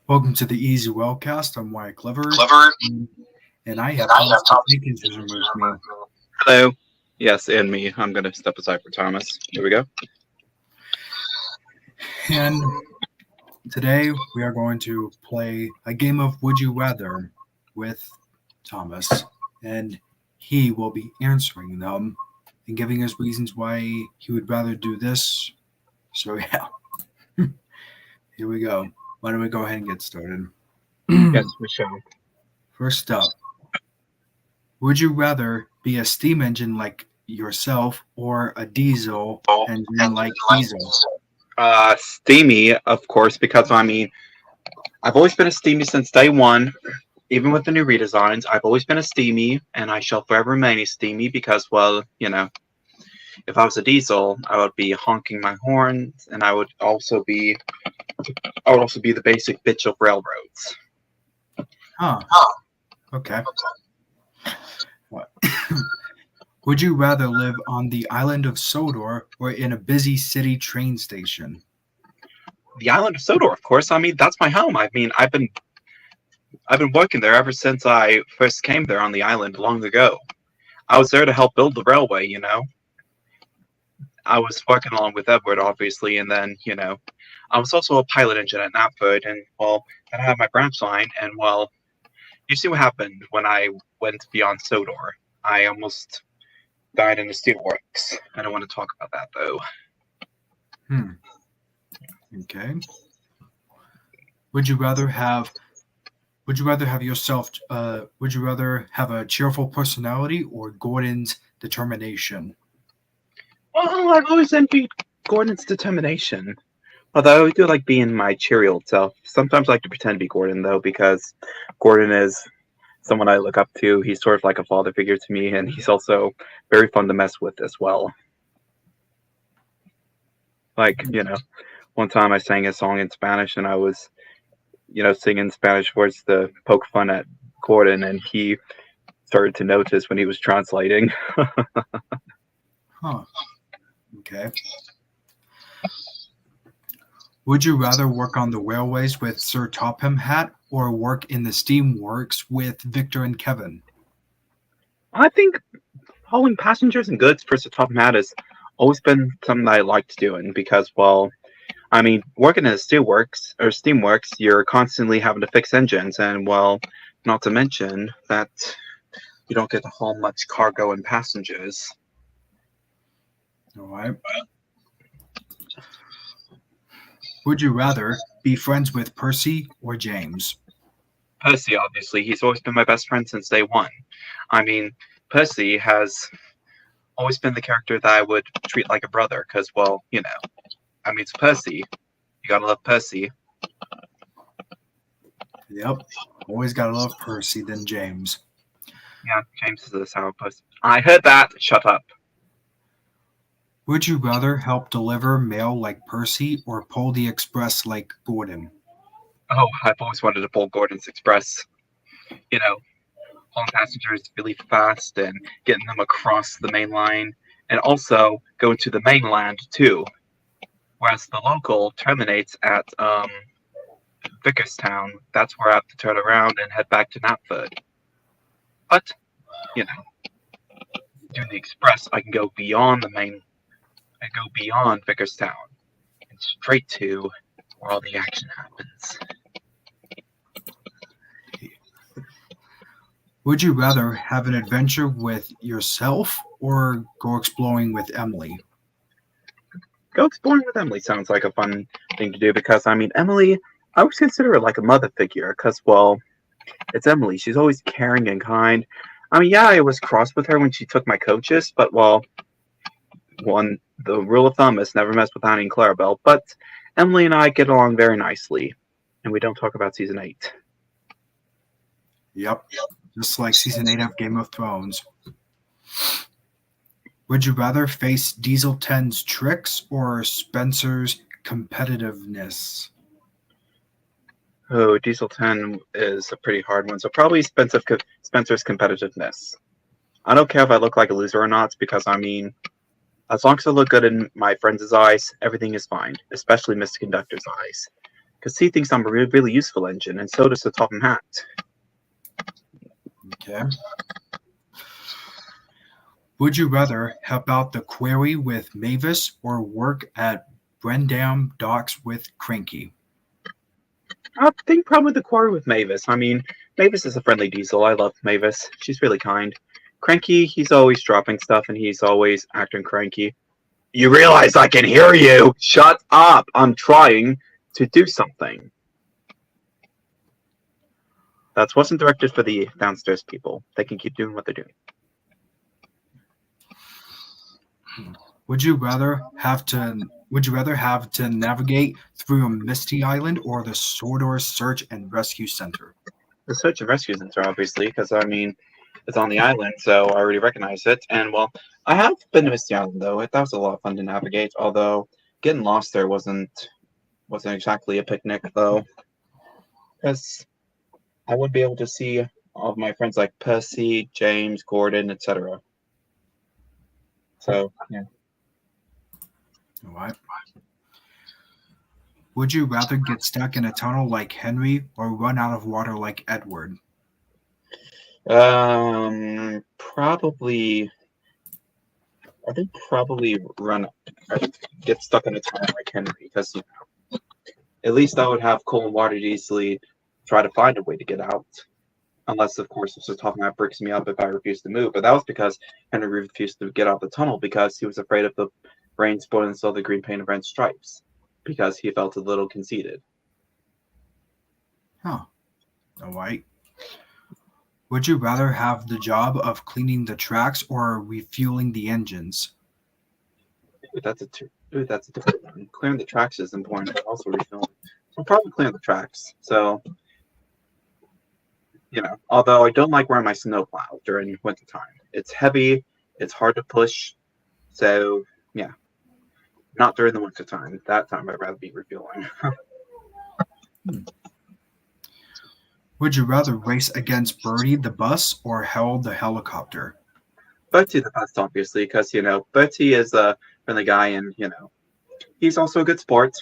Welcome to the Easy Railcast. I'm Wyatt Clever, Clever, and I and have I have Thomas Thomas Jenkins with me. Hello. Yes, and me. I'm going to step aside for Thomas. Here we go. And today we are going to play a game of Would You Rather with Thomas, and he will be answering them and giving us reasons why he would rather do this. So yeah, here we go. Why don't we go ahead and get started? Yes, we shall. First up, would you rather be a steam engine like yourself or a diesel engine like Diesel? Steamy, of course, because I've always been a Steamy since day one. Even with the new redesigns, I've always been a Steamy, and I shall forever remain a Steamy because, well, if I was a diesel, I would be honking my horns, and I would also be the basic bitch of railroads. Huh. Okay. What? Would you rather live on the island of Sodor or in a busy city train station? The island of Sodor, of course. That's my home. I've been working there ever since I first came there on the island long ago. I was there to help build the railway. I was working along with Edward, obviously, and then, I was also a pilot engine at Knapford, and, well, then I had my branch line, and, well, you see what happened when I went beyond Sodor. I almost died in the steelworks. I don't want to talk about that, though. Okay. Would you rather have yourself? Would you rather have a cheerful personality or Gordon's determination? Well, I've always envied Gordon's determination. Although I do like being my cheery old self. Sometimes I like to pretend to be Gordon, though, because Gordon is someone I look up to. He's sort of like a father figure to me, and he's also very fun to mess with as well. Like, one time I sang a song in Spanish, and I was, singing Spanish words to poke fun at Gordon, and he started to notice when he was translating. Huh. Okay. Would you rather work on the railways with Sir Topham Hatt or work in the steamworks with Victor and Kevin? I think hauling passengers and goods for the top mat has always been something that I liked doing because, well, working in the steamworks, you're constantly having to fix engines, and, well, not to mention that you don't get to haul much cargo and passengers. All right. Would you rather be friends with Percy or James? Percy, obviously, he's always been my best friend since day one. Percy has always been the character that I would treat like a brother, because, well, it's Percy. You gotta love Percy. Yep. Always gotta love Percy than James. Yeah, James is a sourpuss. I heard that. Shut up. Would you rather help deliver mail like Percy or pull the express like Gordon? Oh, I've always wanted to pull Gordon's Express. Hauling passengers really fast and getting them across the main line, and also going to the mainland too. Whereas the local terminates at Vickerstown. That's where I have to turn around and head back to Knapford. But, doing the express, I can go beyond the main. I go beyond Vickerstown and straight to where all the action happens. Would you rather have an adventure with yourself or go exploring with Emily? Go exploring with Emily sounds like a fun thing to do because, Emily, I would consider her like a mother figure because, well, it's Emily. She's always caring and kind. Yeah, I was cross with her when she took my coaches, but, well, the rule of thumb is never mess with Annie and Clarabelle, but Emily and I get along very nicely, and we don't talk about season 8. Yep. Just like season 8 of Game of Thrones. Would you rather face Diesel 10's tricks or Spencer's competitiveness? Oh, Diesel 10 is a pretty hard one, so probably Spencer's competitiveness. I don't care if I look like a loser or not, because, as long as I look good in my friends' eyes, everything is fine, especially Mr. Conductor's eyes. Because he thinks I'm a really, really useful engine, and so does the Topham Hat. Okay. Would you rather help out the quarry with Mavis or work at Brendam Docks with Cranky? I think probably the quarry with Mavis. I mean, Mavis is a friendly diesel. I love Mavis. She's really kind. Cranky, he's always dropping stuff and he's always acting cranky. You realize I can hear you! Shut up! I'm trying to do something. That wasn't directed for the downstairs people. They can keep doing what they're doing. Would you rather have to navigate through a misty island or the Sordor Search and Rescue Center? The search and rescue center, obviously, because I mean, it's on the island, so I already recognize it. And well, I have been to Misty Island though. That was a lot of fun to navigate. Although getting lost there wasn't exactly a picnic though, because I would be able to see all of my friends like Percy, James, Gordon, etc. So yeah. All right. Would you rather get stuck in a tunnel like Henry or run out of water like Edward? Probably. I think probably get stuck in a tunnel like Henry because at least I would have cold water to easily try to find a way to get out. Unless, of course, if talking about breaks me up if I refuse to move. But that was because Henry refused to get out the tunnel because he was afraid of the rain spoiling all the green paint of red stripes. Because he felt a little conceited. Huh. All right. Would you rather have the job of cleaning the tracks or refueling the engines? That's a different one. Clearing the tracks is important, but also refueling. So I'm probably clearing the tracks. So, although I don't like wearing my snowplow during wintertime. It's heavy, it's hard to push. So, yeah. Not during the wintertime. That time I'd rather be refueling. Would you rather race against Birdie the bus or Hell the helicopter? Bertie the best, obviously, because, Bertie is a friendly guy and, he's also a good sport.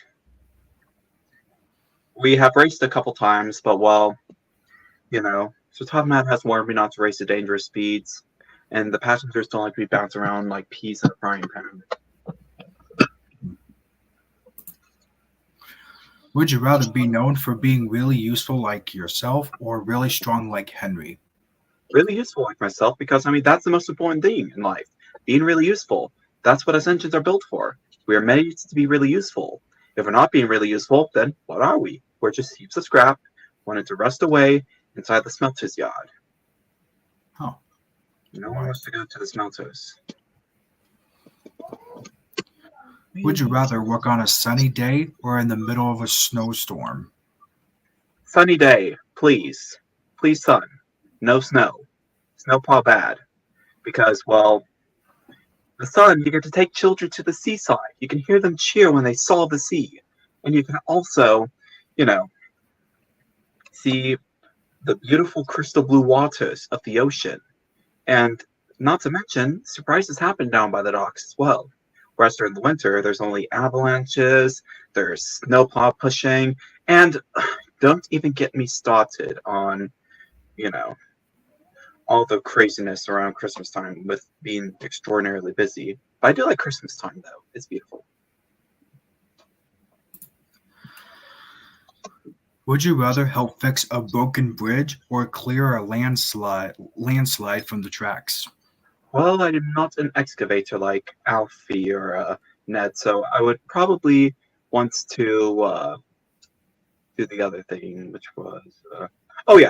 We have raced a couple times, but, so Top Matt has warned me not to race at dangerous speeds, and the passengers don't like to be bounced around like peas in a frying pan. Would you rather be known for being really useful like yourself or really strong like Henry? Really useful like myself because, that's the most important thing in life. Being really useful. That's what us engines are built for. We are made to be really useful. If we're not being really useful, then what are we? We're just heaps of scrap, wanting to rust away inside the smelter's yard. Oh. No one wants to go to the smelters. Would you rather work on a sunny day or in the middle of a snowstorm? Sunny day, please. Please, sun. No snow. Snowplow bad. Because, well, the sun, you get to take children to the seaside. You can hear them cheer when they saw the sea. And you can also, see the beautiful crystal blue waters of the ocean. And not to mention, surprises happen down by the docks as well. Whereas during the winter, there's only avalanches, there's snowplow pushing, and don't even get me started on, all the craziness around Christmas time with being extraordinarily busy. But I do like Christmas time, though. It's beautiful. Would you rather help fix a broken bridge or clear a landslide from the tracks? Well, I'm not an excavator like Alfie or Ned, so I would probably want to do the other thing, which was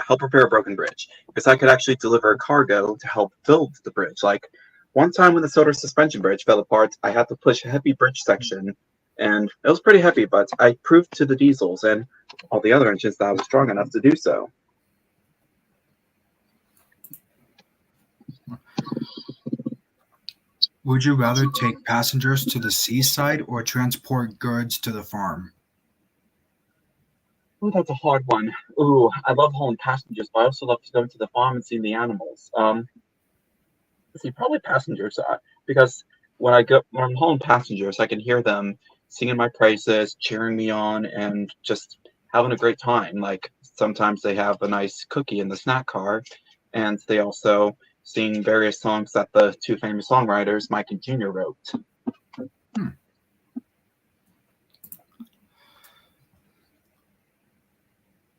help repair a broken bridge, because I could actually deliver a cargo to help build the bridge. Like one time when the Soda suspension bridge fell apart, I had to push a heavy bridge section, and it was pretty heavy, but I proved to the diesels and all the other engines that I was strong enough to do so. Would you rather take passengers to the seaside or transport goods to the farm? Oh, that's a hard one. Ooh, I love hauling passengers, but I also love going to the farm and seeing the animals. Let's see, probably passengers, because when I'm hauling passengers, I can hear them singing my praises, cheering me on, and just having a great time. Like sometimes they have a nice cookie in the snack car, and they also sing various songs that the two famous songwriters, Mike and Junior, wrote. Hmm.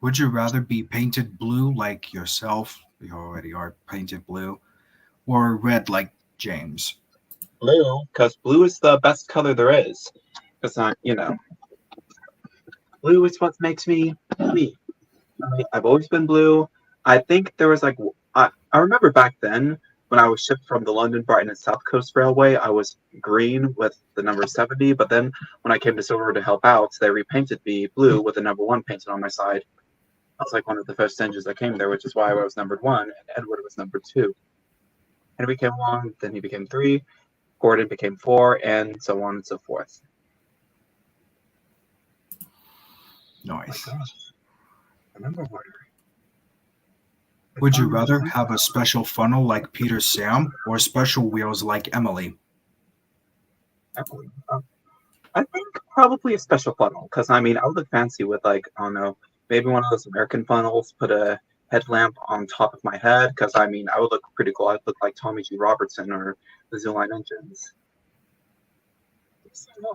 Would you rather be painted blue like yourself? You already are painted blue, or red like James? Blue, because blue is the best color there is. Because blue is what makes me me. I've always been blue. I think there was like I remember back then when I was shipped from the London, Brighton, and South Coast Railway, I was green with the number 70. But then when I came to Silver to help out, they repainted me blue with the number 1 painted on my side. I was like one of the first engines that came there, which is why I was numbered 1, and Edward was number 2. Henry came along, then he became 3, Gordon became 4, and so on and so forth. Nice. Oh my gosh. Remember Warner. Would you rather have a special funnel like Peter Sam or special wheels like Emily? I think probably a special funnel because I mean I would look fancy with like I don't know maybe one of those American funnels. Put a headlamp on top of my head because I mean I would look pretty cool. I'd look like Tommy G. Robertson or the Zooline Engines.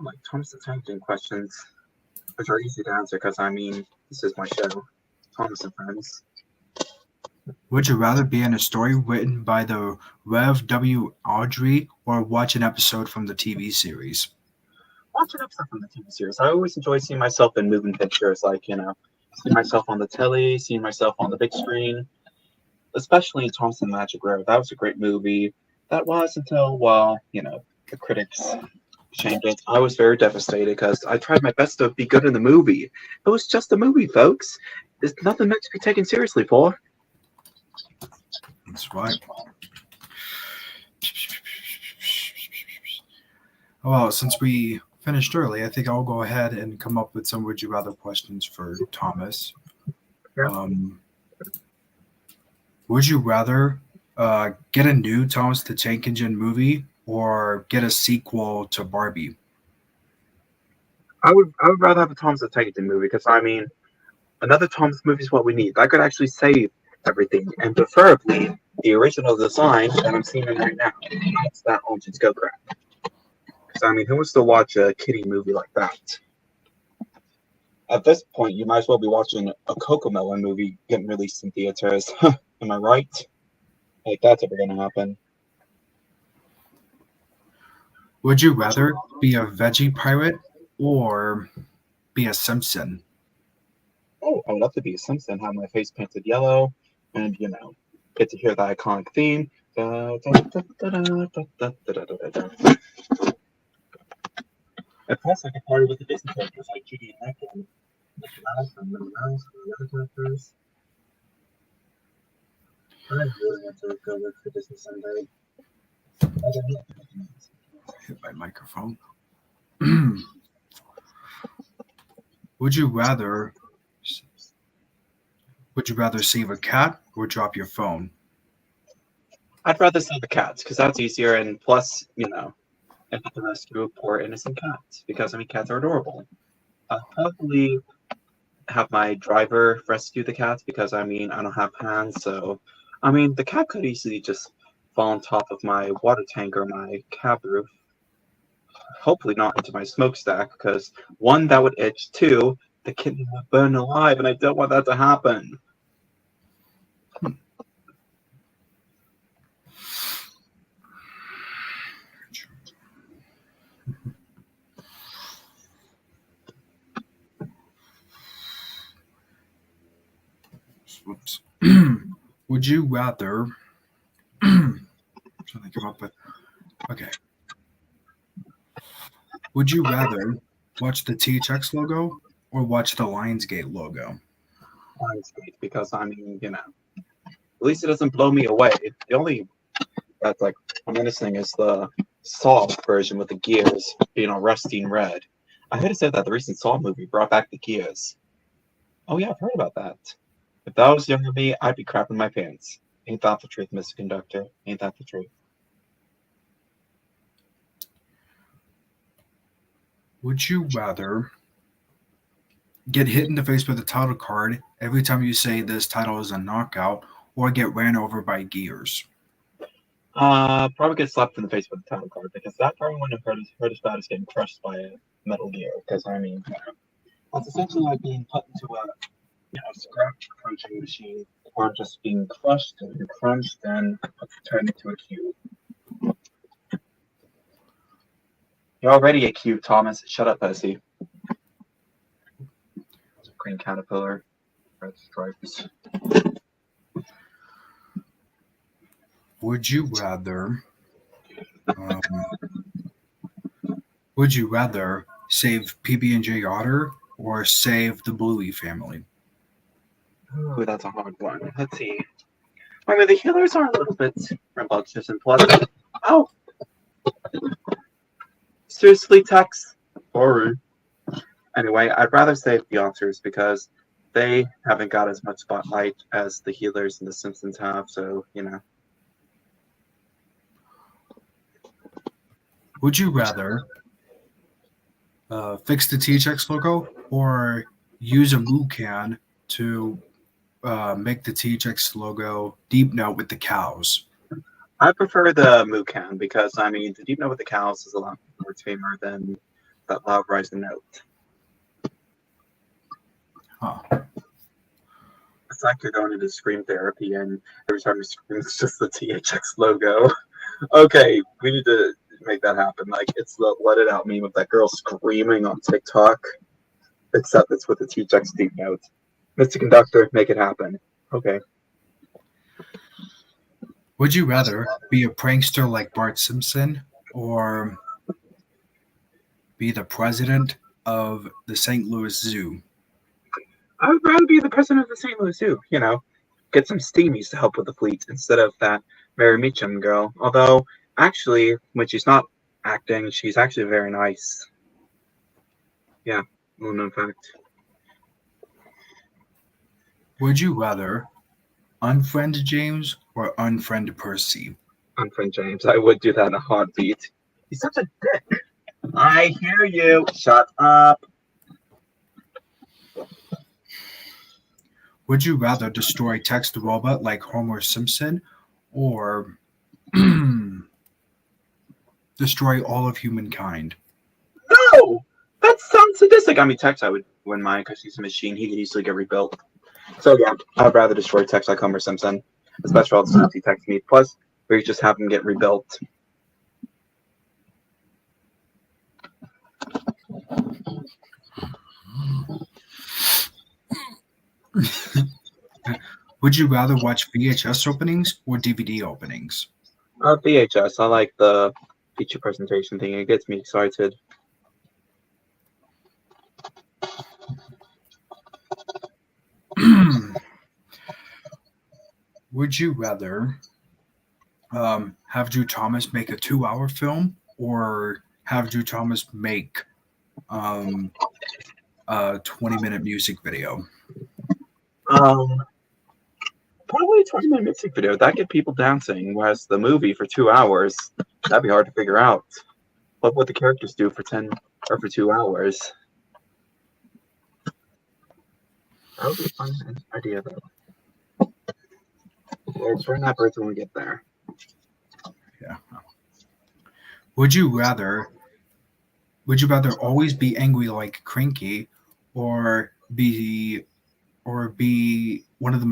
Like Thomas the Tank Engine questions, which are easy to answer because I mean this is my show, Thomas and Friends. Would you rather be in a story written by the Rev W. Audrey or watch an episode from the TV series? Watch an episode from the TV series. I always enjoy seeing myself in moving pictures, like seeing myself on the telly, seeing myself on the big screen. Especially in Thomas and the Magic Railroad. That was a great movie. That was until, well, the critics shamed it. I was very devastated because I tried my best to be good in the movie. It was just a movie, folks. There's nothing meant to be taken seriously for. That's right. Well, since we finished early, I think I'll go ahead and come up with some would you rather questions for Thomas. Yeah. Would you rather get a new Thomas the Tank Engine movie or get a sequel to Barbie? I would rather have a Thomas the Tank Engine movie because I mean another Thomas movie is what we need. That could actually save everything, and preferably the original design that I'm seeing right now. That's that Engines Go crap. Because I mean, who wants to watch a kiddie movie like that? At this point, you might as well be watching a Cocomelon movie getting released in theaters. Am I right? Like that's ever gonna happen. Would you rather be a veggie pirate or be a Simpson? Oh, I would love to be a Simpson, have my face painted yellow, and get to hear the iconic theme. And plus, I can party with the Disney characters like Judy and Nick and Mickey Mouse and Minnie Mouse and the other characters. I really want to go work for Disney someday. Hit my microphone. Would you rather save a cat or drop your phone? I'd rather save the cats because that's easier, and plus, I get to rescue a poor innocent cat because I mean cats are adorable. I'll probably have my driver rescue the cats because I mean I don't have hands, so I mean the cat could easily just fall on top of my water tank or my cab roof. Hopefully not into my smokestack because one, that would itch. Two, the kitten would burn alive, and I don't want that to happen. Whoops. Would you rather? Trying to come up with. Okay. Would you rather watch the THX logo or watch the Lionsgate logo? Lionsgate, because I mean, at least it doesn't blow me away. The only that's like menacing is the Saw version with the gears being all rusty and red. I heard it said that the recent Saw movie brought back the gears. Oh yeah, I've heard about that. If that was younger me, I'd be crapping my pants. Ain't that the truth, Mr. Conductor? Ain't that the truth? Would you rather get hit in the face with a title card every time you say this title is a knockout, or get ran over by gears? Probably get slapped in the face with a title card because that probably wouldn't have hurt as bad as getting crushed by a Metal Gear. Because I mean, that's essentially like being put into a scrap crunching machine, or just being crushed and crunched and turned into a cube. You're already a cube, Thomas. Shut up, Percy. Green caterpillar, red stripes. Would you rather? Um, would you rather save PB&J Otter or save the Bluey family? Ooh, that's a hard one. Let's see. I mean, the healers are a little bit rambunctious and pleasant. Oh, seriously, Tex? Sorry. Anyway, I'd rather save the Otters because they haven't got as much spotlight as the healers in The Simpsons have, so, Would you rather fix the THX logo or use a moo can to make the THX logo deep note with the cows? I prefer the Moo Can because, I mean, the Deep Note with the Cows is a lot more tamer than that loud rising note. Huh. It's like you're going into scream therapy and every time you scream, it's just the THX logo. Okay, we need to make that happen. Like, it's the Let It Out meme of that girl screaming on TikTok, except it's with the THX deep note. Mr. Conductor, make it happen. Okay. Would you rather be a prankster like Bart Simpson or be the president of the St. Louis Zoo? I would rather be the president of the St. Louis Zoo, get some steamies to help with the fleet instead of that Mary Meacham girl. Although, actually, when she's not acting, she's actually very nice. Yeah, little known fact. Would you rather unfriend James or unfriend Percy? Unfriend James, I would do that in a heartbeat. He's such a dick. I hear you. Shut up. Would you rather destroy Text the Robot like Homer Simpson or destroy all of humankind? No! That sounds sadistic. I mean, Tex, I would win mine because he's a machine. He could easily get rebuilt. So, yeah, I'd rather destroy Tex like Homer Simpson, especially all the stuff he Tex needs. Plus, we just have him get rebuilt. Would you rather watch VHS openings or DVD openings? VHS. I like the feature presentation thing. It gets me excited. Would you rather have Drew Thomas make a 2-hour film or have Drew Thomas make a 20-minute music video? Probably a 20-minute music video. That get people dancing, whereas the movie for 2 hours, that'd be hard to figure out. What would the characters do for 2 hours? That would be a fun idea, though. Let's bring that birth when we get there. Yeah. Would you rather always be angry like Cranky or be one of the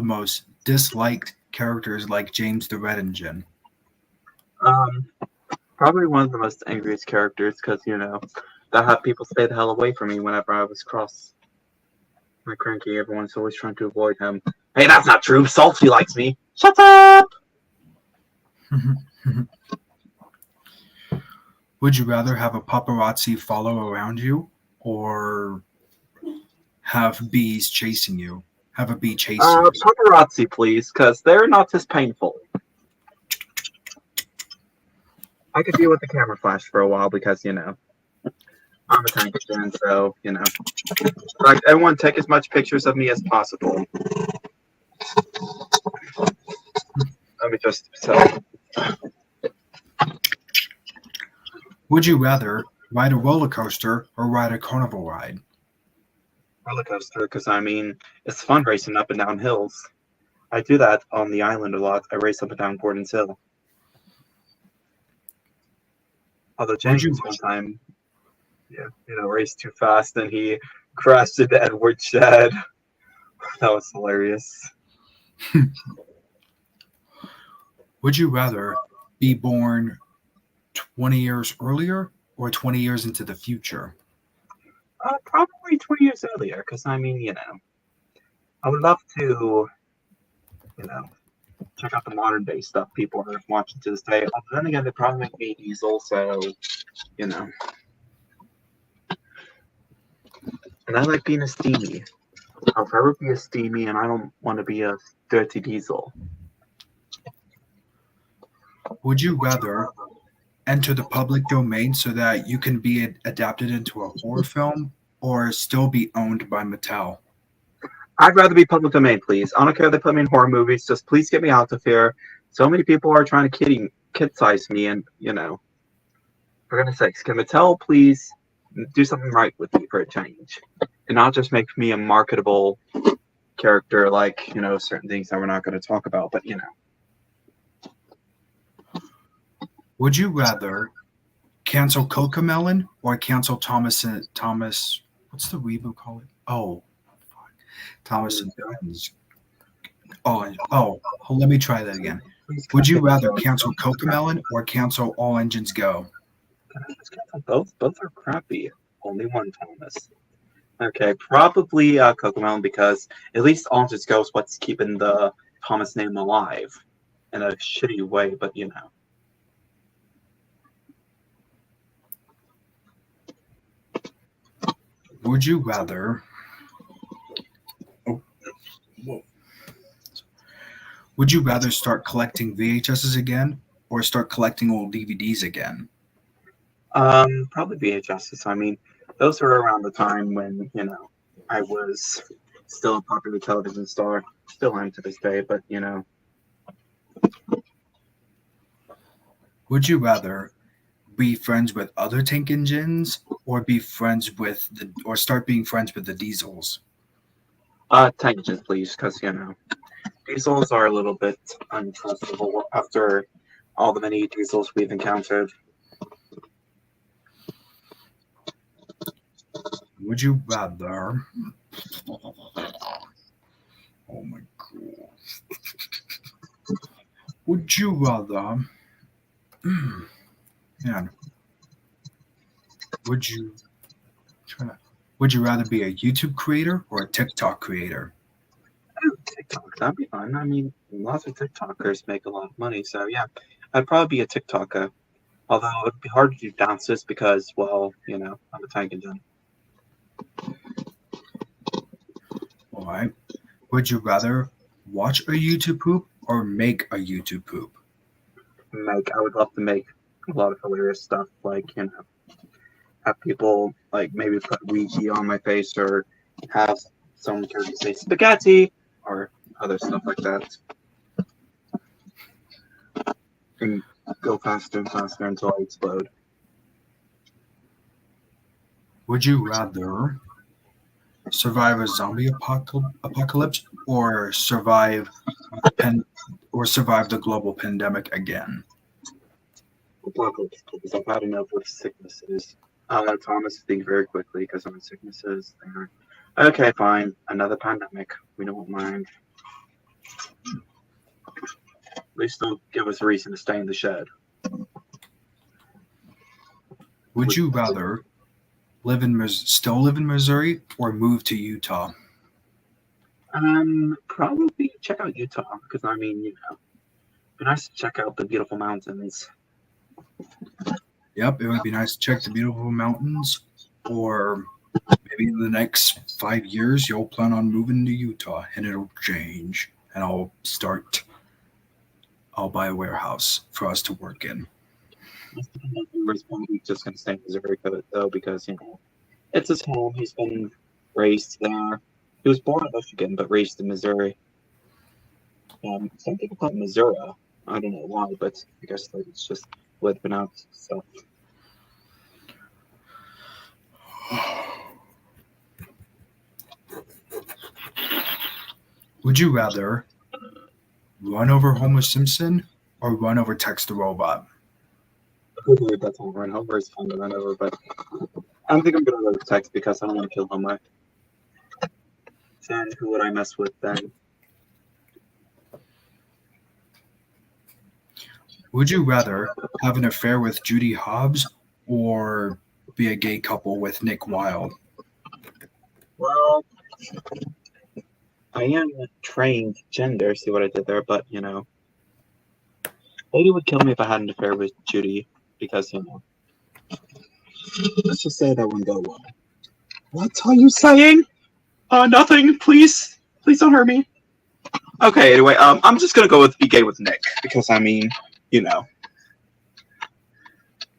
most disliked characters like James the Red Engine? Probably one of the most angriest characters because, that had people stay the hell away from me whenever I was cross. My Cranky, everyone's always trying to avoid him. Hey, that's not true. Salty likes me. Shut up! Would you rather have a paparazzi follow around you or have bees chasing you? Have a bee chase you? Paparazzi, please, because they're not as painful. I could deal with the camera flash for a while because, I'm a tank fan, so, Like, everyone take as much pictures of me as possible. Let me just tell. Would you rather Ride a roller coaster or ride a carnival ride? Roller coaster, because I mean, it's fun racing up and down hills. I do that on the island a lot. I race up and down Gordon's Hill. Although Would you Jenkins one time, yeah, raced too fast and he crashed into Edward's shed. That was hilarious. would you rather be born 20 years earlier or 20 years into the future? Probably 20 years earlier, because I mean, I would love to, you know, check out the modern day stuff people are watching to this day. Although then again, they probably make babies also, you know. And I like being a steamy. I'll forever be a steamy, and I don't want to be a dirty diesel. Would you rather enter the public domain so that you can be adapted into a horror film or still be owned by Mattel? I'd rather be public domain, please. I don't care if they put me in horror movies. Just please get me out of here. So many people are trying to kid-size me, and, for goodness sakes, can Mattel please do something right with me for a change? And not just make me a marketable character like, certain things that we're not going to talk about, but, Would you rather cancel Cocomelon or cancel Thomas? What's the reboot called? Oh, fuck. Thomas and Friends. Oh, let me try that again. Would you rather cancel Cocomelon or cancel All Engines Go? Both are crappy. Only one Thomas. Okay, probably Cocomelon, because at least All Just Goes what's keeping the Thomas name alive in a shitty way, but Would you rather? Oh, whoa. Would you rather start collecting VHSs again or start collecting old DVDs again? Probably VHSs. I mean, those were around the time when, I was still a popular television star. Still am to this day, but Would you rather be friends with other tank engines or be friends with or start being friends with the diesels? tangents, please, because diesels are a little bit untrustable after all the many diesels we've encountered. Would you rather? Oh my god. Would you rather? Man, would you try to? Would you rather be a YouTube creator or a TikTok creator? TikTok, that'd be fun. I mean, lots of TikTokers make a lot of money, so yeah, I'd probably be a TikToker. Although it'd be hard to do dances because, well, I'm a tank engine. All right. Would you rather watch a YouTube poop or make a YouTube poop? I would love to make a lot of hilarious stuff, like, have people, like, maybe put Ouija on my face or have some character say spaghetti or other stuff like that. And go faster and faster until I explode. Would you rather survive a zombie apocalypse or survive the global pandemic again? Apocalypse, because I've had enough with sicknesses. Thomas, think very quickly because I'm in sicknesses. Okay, fine. Another pandemic. We don't mind. At least don't give us a reason to stay in the shed. Would you rather still live in Missouri or move to Utah? Probably check out Utah because I mean, it'd be nice to check out the beautiful mountains. Yep, it would be nice to check the beautiful mountains, or maybe in the next 5 years you'll plan on moving to Utah and it'll change and I'll buy a warehouse for us to work in. We're probably just gonna stay in Missouri though because it's his home. He's been raised there. He was born in Michigan but raised in Missouri. Some people call it Missouri. I don't know why, but I guess it's just the way it's pronounced. So Would you rather run over Homer Simpson or run over Tex the Robot? I believe that's all run over is fun to run over, but I don't think I'm gonna go with Tex because I don't want to kill Homer. And who would I mess with then? Would you rather have an affair with Judy Hobbs or be a gay couple with Nick Wilde? Well, I am trained gender, see what I did there, but Lady would kill me if I had an affair with Judy because, let's just say that wouldn't go well. What are you saying? Nothing, please. Please don't hurt me. Okay, anyway, I'm just gonna go with be gay with Nick because, In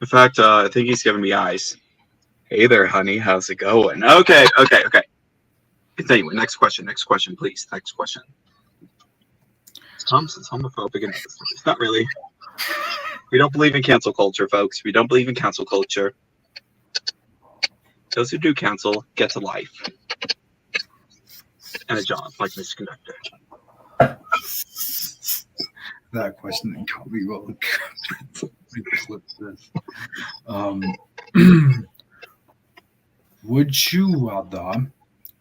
fact, I think he's giving me eyes. Hey there, honey. How's it going? Okay. Anyway, next question, please. Next question. Thompson's homophobic. It's not really. We don't believe in cancel culture, folks. We don't believe in cancel culture. Those who do cancel get to life. And a job, like Mr. Conductor. That question didn't caught me well. Flip this.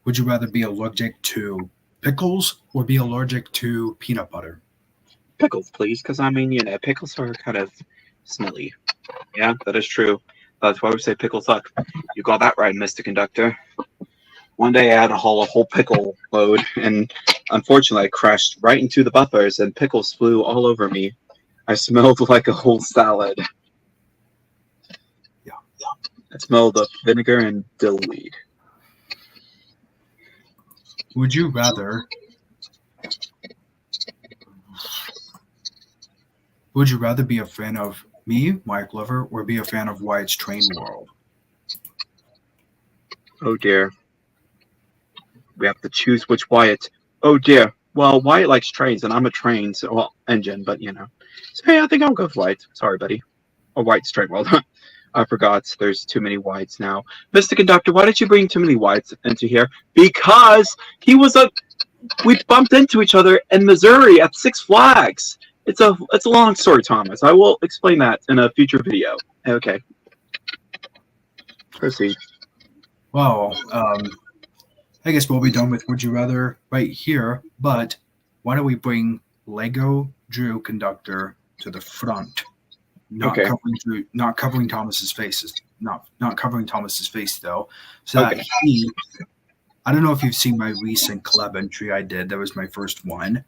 Would you rather be allergic to pickles or be allergic to peanut butter? Pickles, please, because pickles are kind of smelly. Yeah, that is true. That's why we say pickles suck. You got that right, Mr. Conductor. One day I had to haul a whole pickle load, and unfortunately I crashed right into the buffers, and pickles flew all over me. I smelled like a whole salad. Yeah. I smelled of vinegar and dill weed. Would you rather be a fan of me, Mike Glover, or be a fan of Wyatt's Train World? Oh dear. We have to choose which Wyatt. Oh dear. Well, Wyatt likes trains, and I'm a train, engine, but So hey, I think I'll go with Wyatt. Sorry, buddy. Or Wyatt's Train World. I forgot. There's too many Wyatts now. Mr. Conductor, why did you bring too many Wyatts into here? Because we bumped into each other in Missouri at Six Flags. It's a long story, Thomas. I will explain that in a future video. Okay. Proceed. Well, I guess we'll be done with Would You Rather right here, but why don't we bring Lego Drew Conductor to the front? Not covering Thomas's face, not covering Thomas's face though. So that I don't know if you've seen my recent collab entry I did. That was my first one.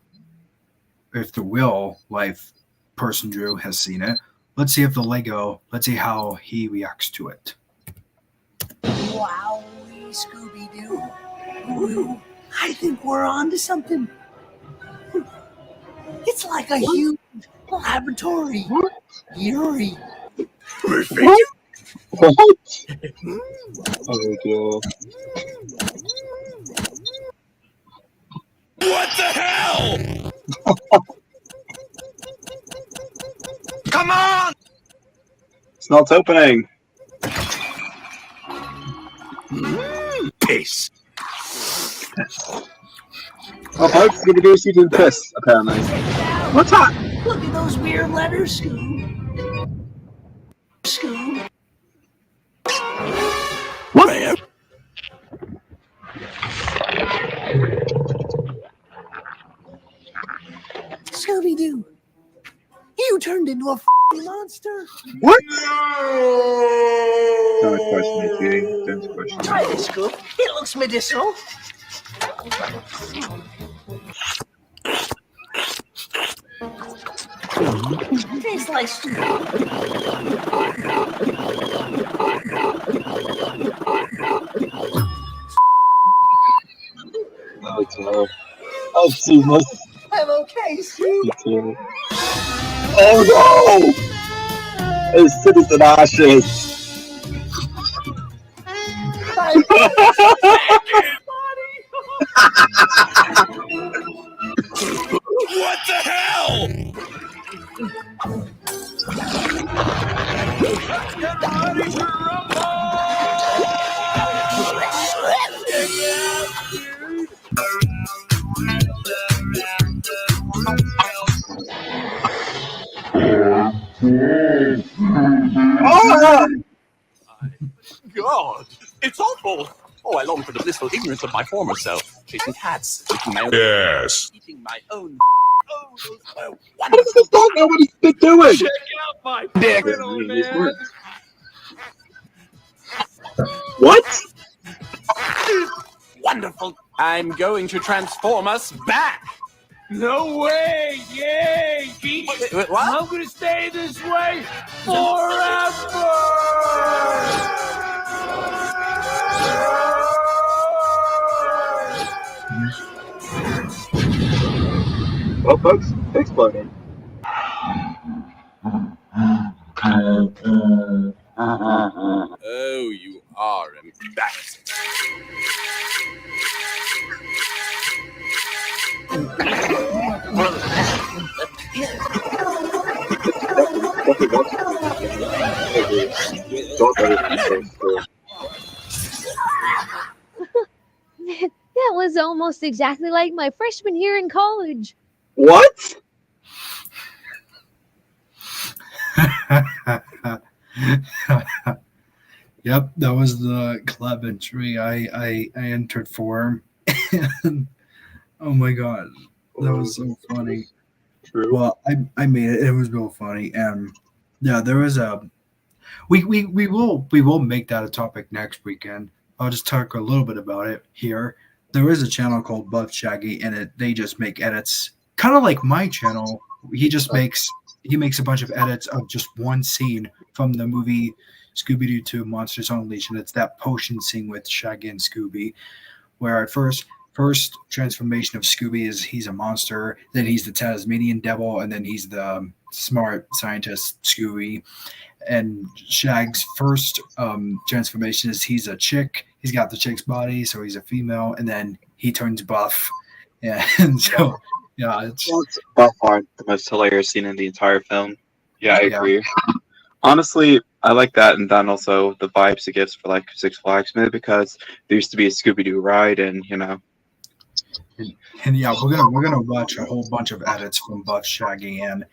If the real life person Drew has seen it, let's see how he reacts to it. Wow, Scooby-Doo. Ooh, I think we're on to something. It's like a huge laboratory. Eerie. What? Oh, God. What the hell? Come on! It's not opening. Piss. Oh, folks, it's going to do is you did piss, apparently. What's that? Look at those weird letters, Scoob. What? Scooby-Doo, you turned into a f***ing monster. What? Don't question it, Judy. Don't question it. Try this, Scoob. It looks medicinal. Tastes like stew. Oh, God. Oh, Jesus. I'm okay, Scoob. Oh, no! It's citizen ashes. What the hell? Let's get ready to rumble! Ah! God, it's awful. Oh, I long for the blissful ignorance of my former self, chasing cats, licking my own, Yes. eating my own. Oh, those were How does wonderful. this dog know what he's been doing? Check out my Dick. old man. What? Wonderful. I'm going to transform us back. No way! Yay! What? I'm gonna stay this way forever! Well, folks, exploded. Oh, you are embarrassing. That was almost exactly like my freshman year in college. What? Yep, that was the club entry I entered for. And, oh my god, that was so funny. True. Well, I made it. It was real funny, and yeah, there was a we will make that a topic next weekend. I'll just talk a little bit about it here. There is a channel called Buff Shaggy, and they just make edits, kind of like my channel. He makes a bunch of edits of just one scene from the movie Scooby-Doo 2 Monsters Unleashed, and it's that potion scene with Shaggy and Scooby, where at first transformation of Scooby is he's a monster, then he's the Tasmanian devil, and then he's the smart scientist Scooby. And Shag's first transformation is he's a chick. He's got the chick's body, so he's a female, and then he turns buff. Yeah, and so yeah, it's By far the most hilarious scene in the entire film. Yeah, I Yeah. agree. Honestly, I like that, and then also the vibes it gives for like Six Flags, maybe because there used to be a Scooby Doo ride, and and yeah, we're gonna watch a whole bunch of edits from Buff Shaggy and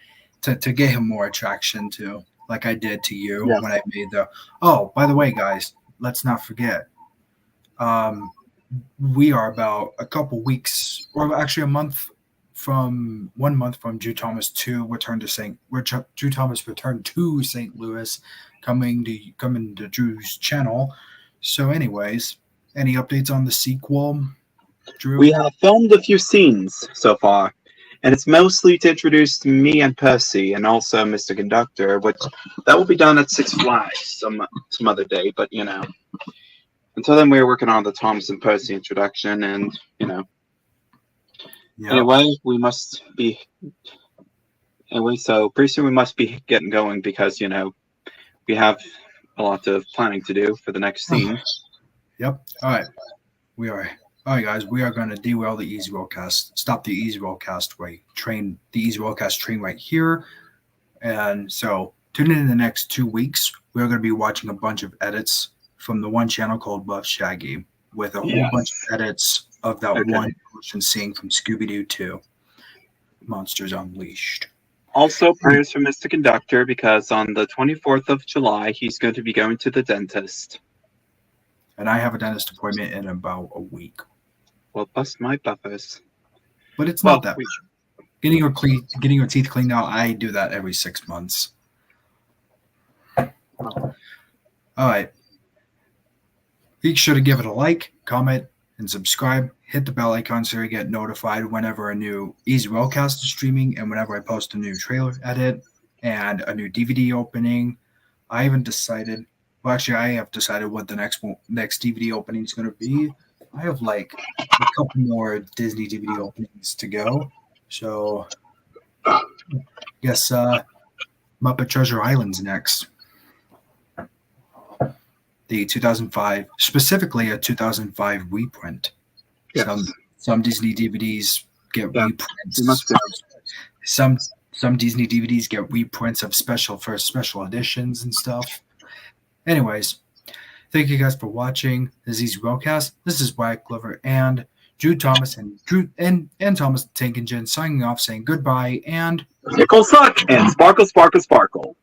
to get him more attraction too, like I did to you Yes. when I made the. Oh, by the way, guys, let's not forget. We are about a couple weeks, or actually a month from 1 month from Drew Thomas to return to Drew Thomas returned to St. Louis, coming to Drew's channel. So, anyways, any updates on the sequel, Drew? we have filmed a few scenes so far, and it's mostly to introduce me and Percy, and also Mr. Conductor, which that will be done at Six Flags some other day. But until then, we're working on the Thomas and Percy introduction, and Yeah. anyway, we must be. Anyway, so pretty soon we must be getting going because we have a lot of planning to do for the next scene. Yep. All right. All right, guys. We are going to derail the Easy Rollcast. Stop the Easy Rollcast train. The Easy Rollcast train right here. And so, tune in the next 2 weeks. We're going to be watching a bunch of edits from the one channel called Buff Shaggy, with a whole bunch of edits of that one portion scene from Scooby-Doo 2, Monsters Unleashed. Also, prayers for Mr. Conductor because on the 24th of July he's going to be going to the dentist. And I have a dentist appointment in about a week. Well, bust my buffers. But it's not that bad. Getting your teeth cleaned out, I do that every 6 months. All right. Be sure to give it a like, comment, and subscribe. Hit the bell icon so you get notified whenever a new Easy Rollcast is streaming and whenever I post a new trailer edit and a new DVD opening. I haven't decided. Well, actually, I have decided what the next DVD opening is going to be. I have like a couple more Disney DVD openings to go. So, I guess Muppet Treasure Island's next. The 2005, specifically a 2005 reprint. Yes. Some Disney DVDs get reprints. Must Some Disney DVDs get reprints of special editions and stuff. Anyways, thank you guys for watching this Easy Rollcast. This is Wyatt Glover and Drew Thomas and Thomas Tank and Jen signing off, saying goodbye and Tickle suck and sparkle, sparkle, sparkle.